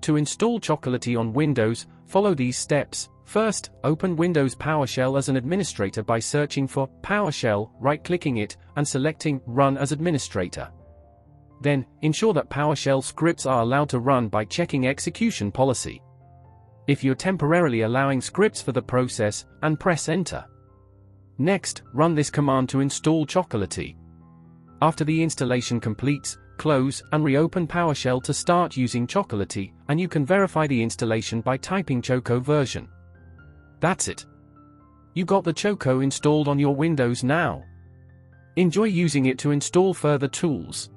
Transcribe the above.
To install Chocolatey on Windows, follow these steps. First, open Windows PowerShell as an administrator by searching for PowerShell, right-clicking it, and selecting Run as Administrator. Then, ensure that PowerShell scripts are allowed to run by checking Execution Policy. If you're temporarily allowing scripts for the process, and press Enter. Next, run this command to install Chocolatey. After the installation completes, close and reopen PowerShell to start using Chocolatey, and you can verify the installation by typing Choco version. That's it. You got the Choco installed on your Windows now. Enjoy using it to install further tools.